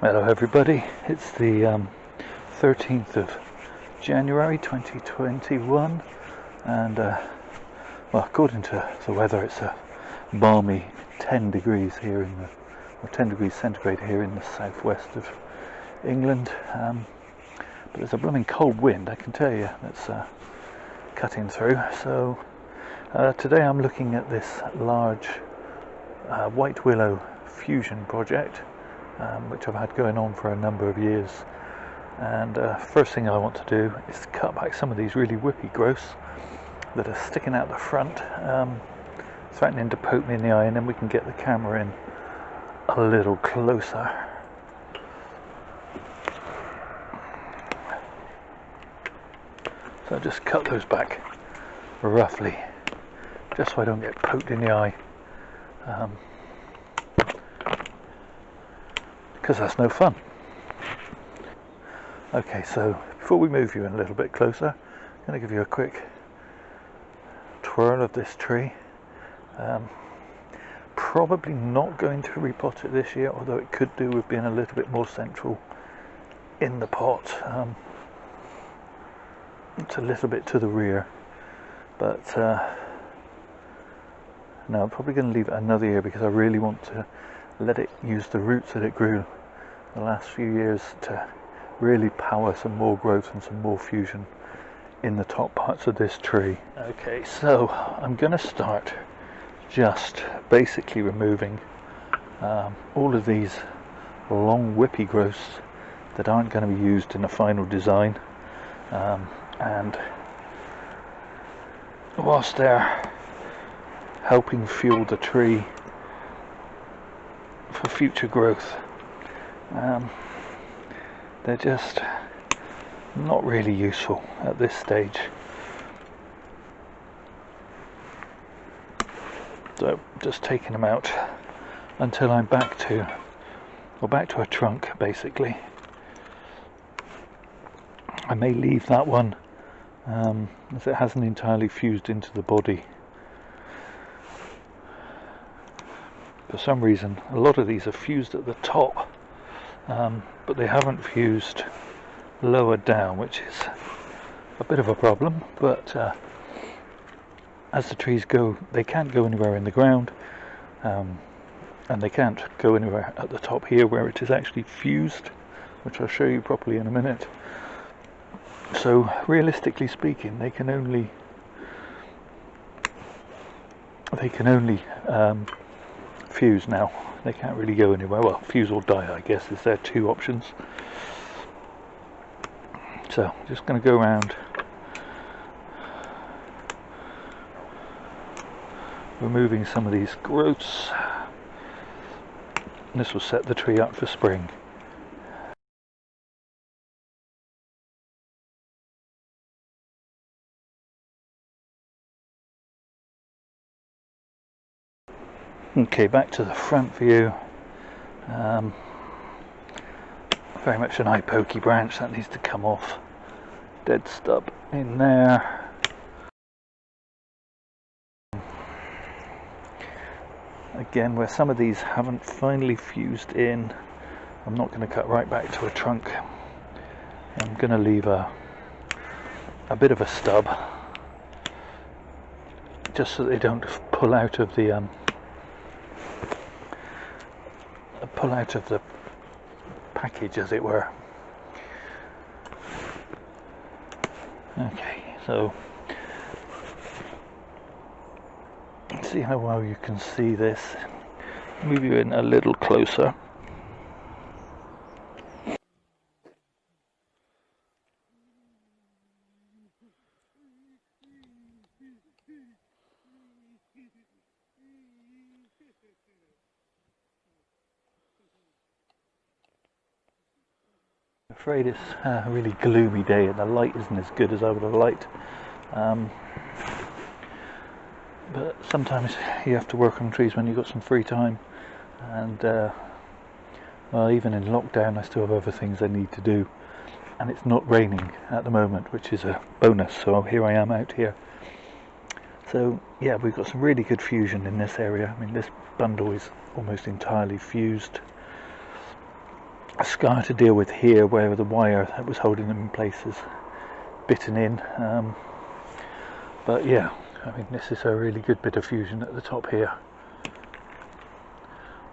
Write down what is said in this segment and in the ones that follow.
Hello everybody, it's the 13th of January 2021 and well, according to the weather it's a balmy 10 degrees here or 10 degrees centigrade here in the southwest of England, but there's a blooming cold wind, I can tell you, that's cutting through. So today I'm looking at this large white willow fusion project, which I've had going on for a number of years. And first thing I want to do is cut back some of these really whippy growths that are sticking out the front, threatening to poke me in the eye, and then we can get the camera in a little closer. So I just cut those back roughly, just so I don't get poked in the eye. Because that's no fun. Okay, so before we move you in a little bit closer, I'm going to give you a quick twirl of this tree. Probably not going to repot it this year, although it could do with being a little bit more central in the pot. It's a little bit to the rear, but no, I'm probably going to leave it another year because I really want to let it use the roots that it grew the last few years to really power some more growth and some more fusion in the top parts of this tree. Okay, so I'm going to start just basically removing all of these long whippy growths that aren't going to be used in the final design, and whilst they're helping fuel the tree for future growth, they're just not really useful at this stage. So just taking them out until I'm back to a trunk basically. I may leave that one as it hasn't entirely fused into the body. For some reason a lot of these are fused at the top, but they haven't fused lower down, which is a bit of a problem, but as the trees go, they can't go anywhere in the ground, and they can't go anywhere at the top here where it is actually fused, which I'll show you properly in a minute. So realistically speaking, they can only fuse now. They can't really go anywhere. Well, fuse or die, I guess, is their two options. So just going to go around removing some of these growths. And this will set the tree up for spring. Okay, back to the front view. Very much an eye pokey branch that needs to come off. Dead stub in there. Again, where some of these haven't finally fused in, I'm not going to cut right back to a trunk. I'm going to leave a bit of a stub, just so they don't pull out of the package, as it were. Okay, so see how well you can see this. Move you in a little closer. I'm afraid it's a really gloomy day and the light isn't as good as I would have liked, but sometimes you have to work on trees when you've got some free time, and well, even in lockdown I still have other things I need to do, and it's not raining at the moment, which is a bonus, so here I am out here. So yeah, we've got some really good fusion in this area. I mean, this bundle is almost entirely fused. a scar to deal with here where the wire that was holding them in place is bitten in. But yeah, I mean, this is a really good bit of fusion at the top here.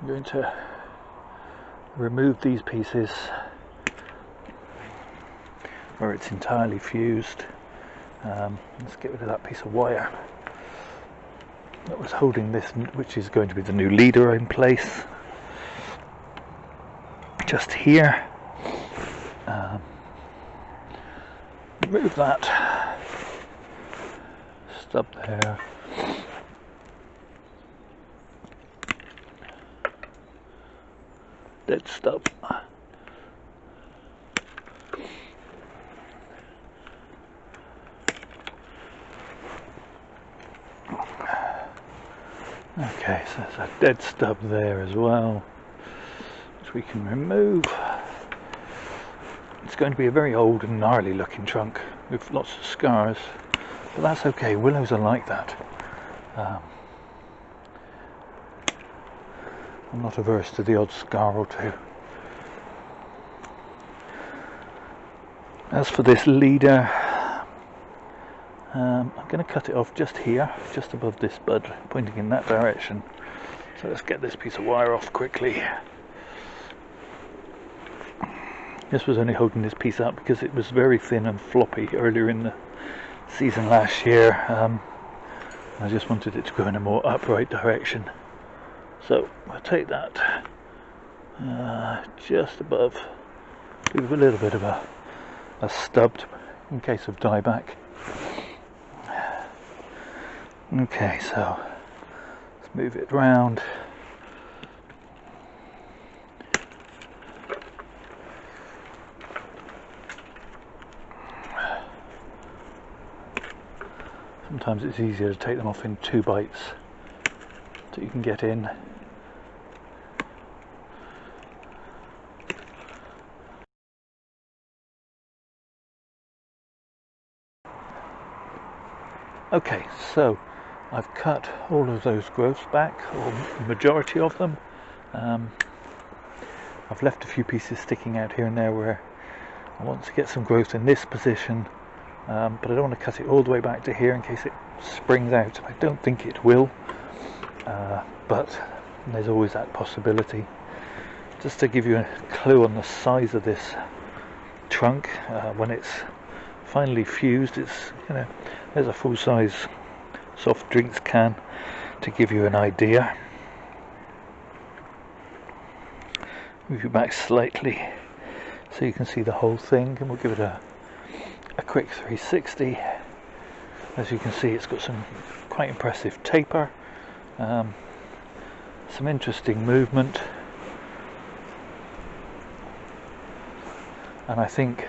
I'm going to remove these pieces where it's entirely fused. Let's get rid of that piece of wire that was holding this, which is going to be the new leader in place. Just here. Remove that stub there. Dead stub. Okay, so there's a dead stub there as well, which we can remove. It's going to be a very old and gnarly looking trunk with lots of scars, but that's okay. Willows are like that. I'm not averse to the odd scar or two. As for this leader, I'm going to cut it off just here, just above this bud, pointing in that direction. So let's get this piece of wire off quickly. This was only holding this piece up because it was very thin and floppy earlier in the season last year. I just wanted it to go in a more upright direction. So I'll take that just above, leave a little bit of a stub in case of dieback. Okay, so let's move it round. Sometimes it's easier to take them off in 2 bites so you can get in. Okay, so I've cut all of those growths back, or the majority of them. I've left a few pieces sticking out here and there where I want to get some growth in this position, but I don't want to cut it all the way back to here in case it springs out. I don't think it will, but there's always that possibility. Just to give you a clue on the size of this trunk, when it's finally fused, it's, you know, there's a full-size soft drinks can to give you an idea. Move you back slightly so you can see the whole thing, and we'll give it a quick 360. As you can see, it's got some quite impressive taper, some interesting movement, and I think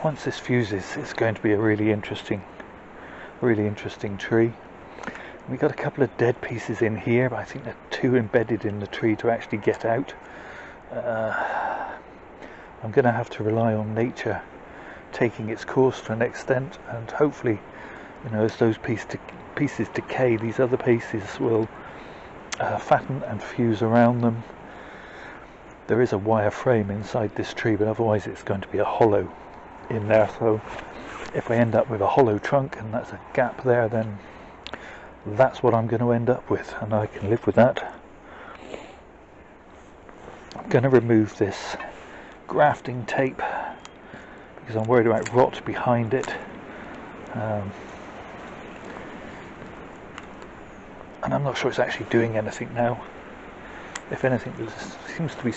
once this fuses, it's going to be a really interesting tree. We've got a couple of dead pieces in here, but I think they're too embedded in the tree to actually get out. I'm going to have to rely on nature taking its course to an extent, and hopefully, you know, as those pieces decay, these other pieces will fatten and fuse around them. There is a wire frame inside this tree, but otherwise it's going to be a hollow in there, so if I end up with a hollow trunk and that's a gap there, then that's what I'm going to end up with, and I can live with that. I'm going to remove this grafting tape because I'm worried about rot behind it, and I'm not sure it's actually doing anything now. If anything, there seems to be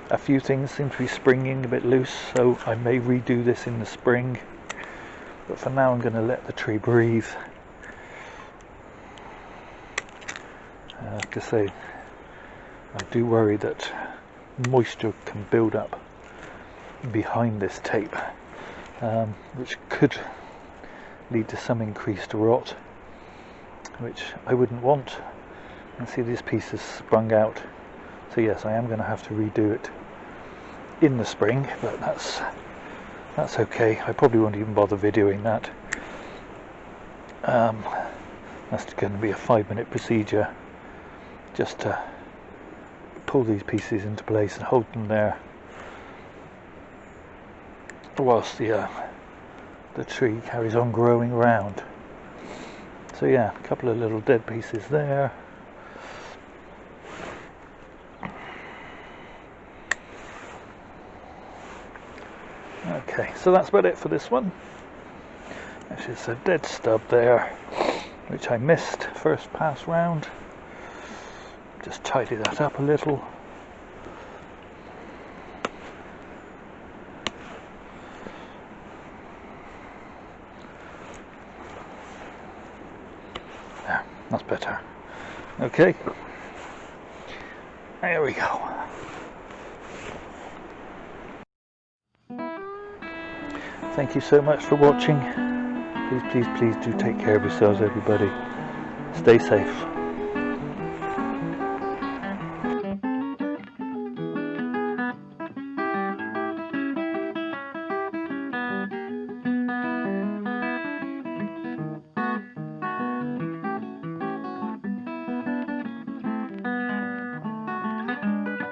a few things seem to be springing a bit loose, so I may redo this in the spring, but for now I'm going to let the tree breathe. Like I say, I do worry that moisture can build up behind this tape, which could lead to some increased rot, which I wouldn't want. And see, this piece has sprung out, so yes, I am going to have to redo it in the spring, but that's okay. I probably won't even bother videoing that. That's going to be a 5-minute procedure just to pull these pieces into place and hold them there whilst the tree carries on growing around. So yeah, a couple of little dead pieces there. Okay, so that's about it for this one. This is a dead stub there, which I missed first pass round. Just tidy that up a little. There, that's better. Okay, there we go. Thank you so much for watching. Please do take care of yourselves, everybody. Stay safe.